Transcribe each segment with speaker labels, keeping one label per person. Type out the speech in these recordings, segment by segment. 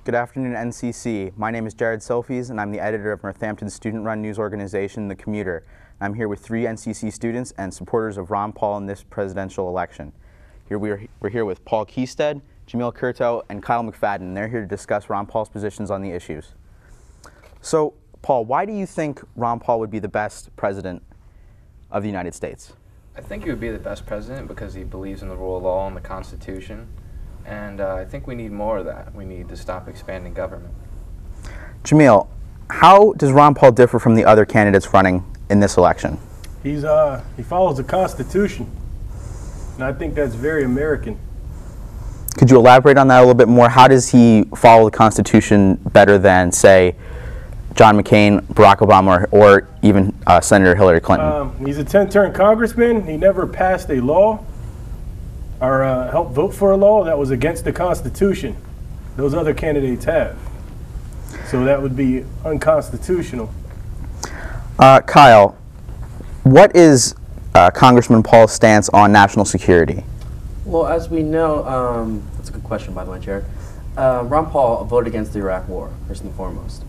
Speaker 1: Good afternoon, NCC. My name is Jared Sophies, and I'm the editor of Northampton's student-run news organization, The Commuter. I'm here with 3 NCC students and supporters of Ron Paul in this presidential election. We're here with Paul Keystead, Jamil Curto, and Kyle McFadden. They're here to discuss Ron Paul's positions on the issues. So, Paul, why do you think Ron Paul would be the best president of the United States?
Speaker 2: I think he would be the best president because he believes in the rule of law and the Constitution. And I think we need more of that. We need to stop expanding government.
Speaker 1: Jamil, how does Ron Paul differ from the other candidates running in this election?
Speaker 3: He follows the Constitution, and I think that's very American.
Speaker 1: Could you elaborate on that a little bit more? How does he follow the Constitution better than, say, John McCain, Barack Obama, or even Senator Hillary Clinton?
Speaker 3: He's a 10-term congressman. He never passed a law or helped vote for a law that was against the Constitution. Those other candidates have. So that would be unconstitutional.
Speaker 1: Kyle, what is Congressman Paul's stance on national security?
Speaker 4: Well, as we know, that's a good question, by the way, Jared. Ron Paul voted against the Iraq War, first and foremost.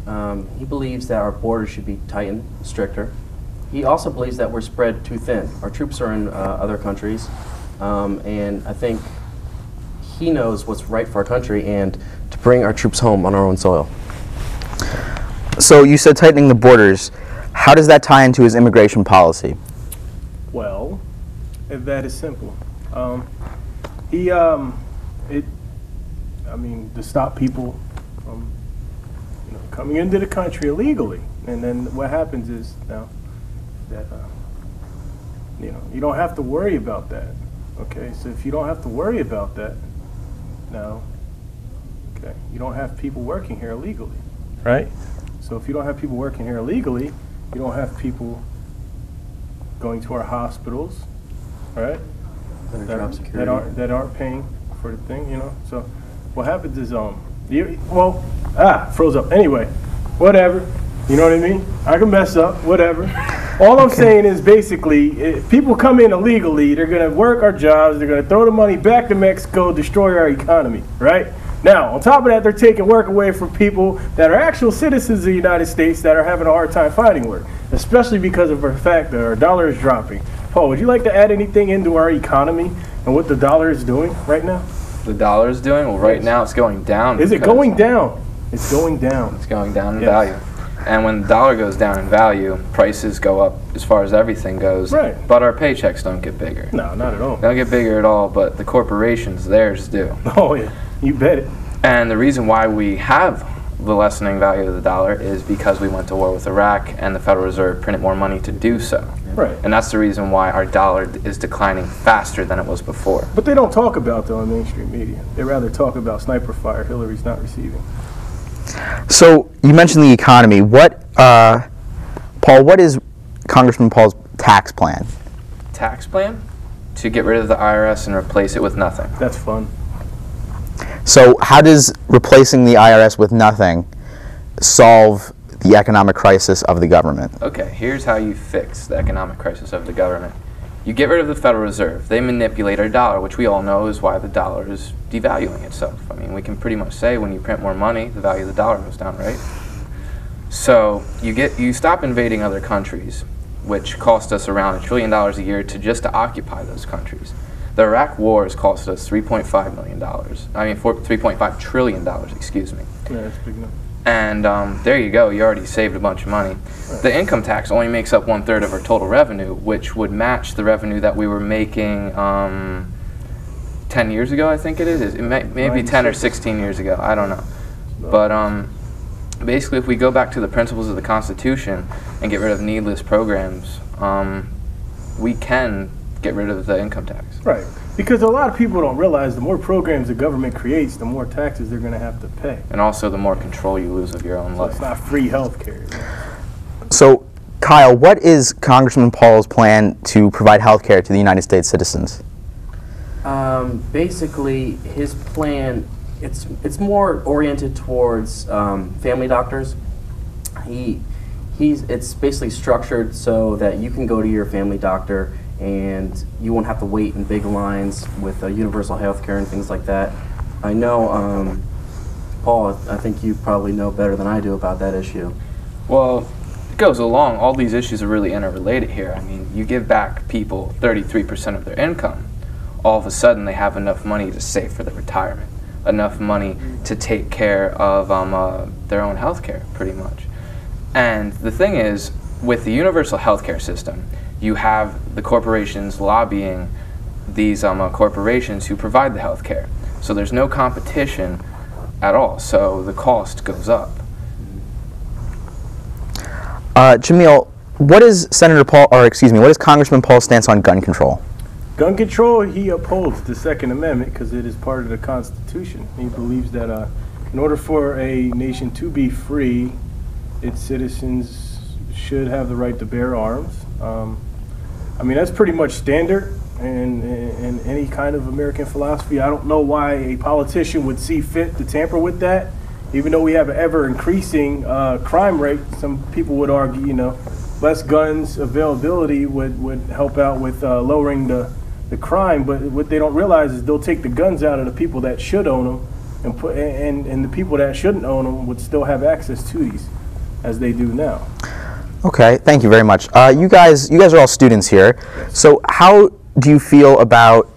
Speaker 4: He believes that our borders should be tightened, stricter. He also believes that we're spread too thin. Our troops are in other countries, and I think he knows what's right for our country and to bring our troops home on our own soil.
Speaker 1: So you said tightening the borders. How does that tie into his immigration policy?
Speaker 3: Well, that is simple. To stop people from, coming into the country illegally. And then what happens is now that, you don't have to worry about that. Okay, so if you don't have to worry about that, now, okay, you don't have people working here illegally, right? So if you don't have people working here illegally, you don't have people going to our hospitals, right? That aren't paying for the thing, So what happens is, froze up. Anyway, whatever. You know what I mean? I can mess up, whatever. All I'm saying is basically, if people come in illegally, they're going to work our jobs, they're going to throw the money back to Mexico, destroy our economy, right? Now, on top of that, they're taking work away from people that are actual citizens of the United States that are having a hard time finding work, especially because of the fact that our dollar is dropping. Paul, would you like to add anything into our economy and what the dollar is doing right now?
Speaker 2: The dollar is doing? Well, right now it's going down.
Speaker 3: Is it going down? It's going down.
Speaker 2: It's going down in value. And when the dollar goes down in value, prices go up as far as everything goes.
Speaker 3: Right.
Speaker 2: But our paychecks don't get bigger.
Speaker 3: No, not at all.
Speaker 2: They don't get bigger at all, but the corporations, theirs do.
Speaker 3: Oh, yeah. You bet it.
Speaker 2: And the reason why we have the lessening value of the dollar is because we went to war with Iraq and the Federal Reserve printed more money to do so.
Speaker 3: Right.
Speaker 2: And that's the reason why our dollar is declining faster than it was before.
Speaker 3: But they don't talk about that on mainstream media. They rather talk about sniper fire Hillary's not receiving.
Speaker 1: So you mentioned the economy. Paul, what is Congressman Paul's tax plan?
Speaker 2: Tax plan? To get rid of the IRS and replace it with nothing.
Speaker 3: That's fun.
Speaker 1: So how does replacing the IRS with nothing solve the economic crisis of the government?
Speaker 2: Okay, here's how you fix the economic crisis of the government. You get rid of the Federal Reserve. They manipulate our dollar, which we all know is why the dollar is devaluing itself. I mean, we can pretty much say when you print more money, the value of the dollar goes down, right? So you stop invading other countries, which cost us around $1 trillion a year to occupy those countries. The Iraq War has cost us $3.5 million. I mean, $3.5 trillion, excuse me.
Speaker 3: Yeah, that's big enough.
Speaker 2: And there you go, you already saved a bunch of money.
Speaker 3: Right.
Speaker 2: The income tax only makes up 1/3 of our total revenue, which would match the revenue that we were making 10 years ago, I think it is. Maybe 10 or 16 years ago, I don't know. But basically, if we go back to the principles of the Constitution and get rid of needless programs, we can get rid of the income tax.
Speaker 3: Right. Because a lot of people don't realize the more programs the government creates, the more taxes they're going to have to pay.
Speaker 2: And also the more control you lose of your own life.
Speaker 3: It's not free health care.
Speaker 1: So, Kyle, what is Congressman Paul's plan to provide health care to the United States citizens?
Speaker 4: Basically, his plan, it's more oriented towards family doctors. It's basically structured so that you can go to your family doctor and you won't have to wait in big lines with universal health care and things like that. I know Paul, I think you probably know better than I do about that issue.
Speaker 2: Well, it goes along. All these issues are really interrelated here. I mean, you give back people 33% of their income, all of a sudden they have enough money to save for their retirement, enough money to take care of their own health care, pretty much. And the thing is, with the universal health care system, you have the corporations lobbying these corporations who provide the health care. So there's no competition at all, so the cost goes up.
Speaker 1: Jamil, what is what is Congressman Paul's stance on gun control?
Speaker 3: Gun control, he upholds the Second Amendment because it is part of the Constitution. He believes that in order for a nation to be free, its citizens should have the right to bear arms. I mean, that's pretty much standard in any kind of American philosophy. I don't know why a politician would see fit to tamper with that. Even though we have an ever-increasing crime rate, some people would argue, you know, less guns availability would help out with lowering the crime. But what they don't realize is they'll take the guns out of the people that should own them, and the people that shouldn't own them would still have access to these, as they do now.
Speaker 1: Okay, thank you very much. You guys are all students here.
Speaker 3: Yes.
Speaker 1: So how do you feel about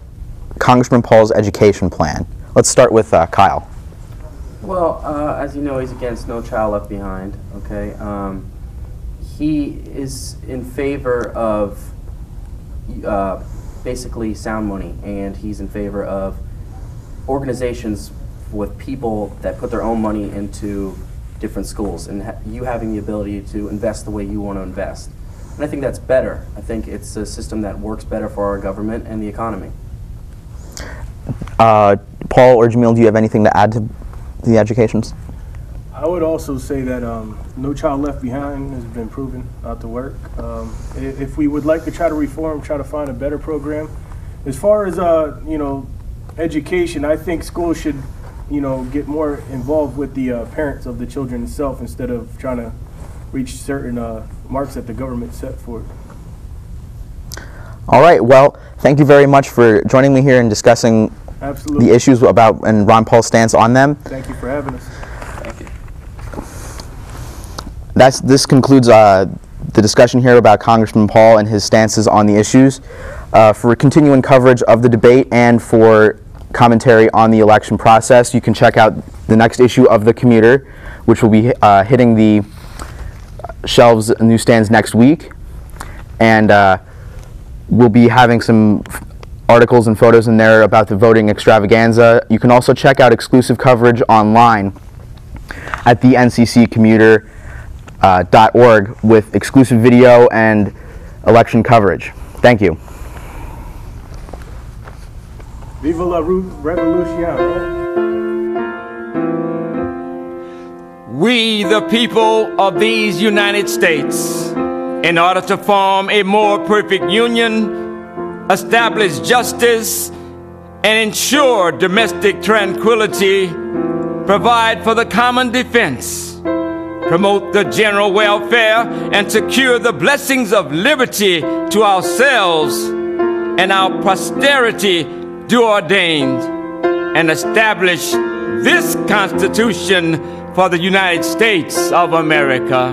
Speaker 1: Congressman Paul's education plan? Let's start with Kyle.
Speaker 4: Well, as you know, he's against No Child Left Behind, okay? He is in favor of basically sound money, and he's in favor of organizations with people that put their own money into different schools, and you having the ability to invest the way you want to invest. And I think that's better. I think it's a system that works better for our government and the economy.
Speaker 1: Paul or Jamil, do you have anything to add to the educations?
Speaker 3: I would also say that No Child Left Behind has been proven not to work. If we would like to try to reform, try to find a better program. As far as you know, education, I think schools should, you know, get more involved with the parents of the children itself instead of trying to reach certain marks that the government set for it.
Speaker 1: All right, well, thank you very much for joining me here and discussing
Speaker 3: Absolutely.
Speaker 1: the issues about and Ron Paul's stance on them.
Speaker 3: Thank you for having us.
Speaker 2: Thank you.
Speaker 1: This concludes the discussion here about Congressman Paul and his stances on the issues. For continuing coverage of the debate and for commentary on the election process, you can check out the next issue of the Commuter, which will be hitting the shelves and newsstands next week. And we'll be having some articles and photos in there about the voting extravaganza. You can also check out exclusive coverage online at the nccommuter.org with exclusive video and election coverage. Thank you.
Speaker 3: Viva la Revolution, right?
Speaker 5: We, the people of these United States, in order to form a more perfect union, establish justice, and ensure domestic tranquility, provide for the common defense, promote the general welfare, and secure the blessings of liberty to ourselves and our posterity do ordained, and establish this Constitution for the United States of America.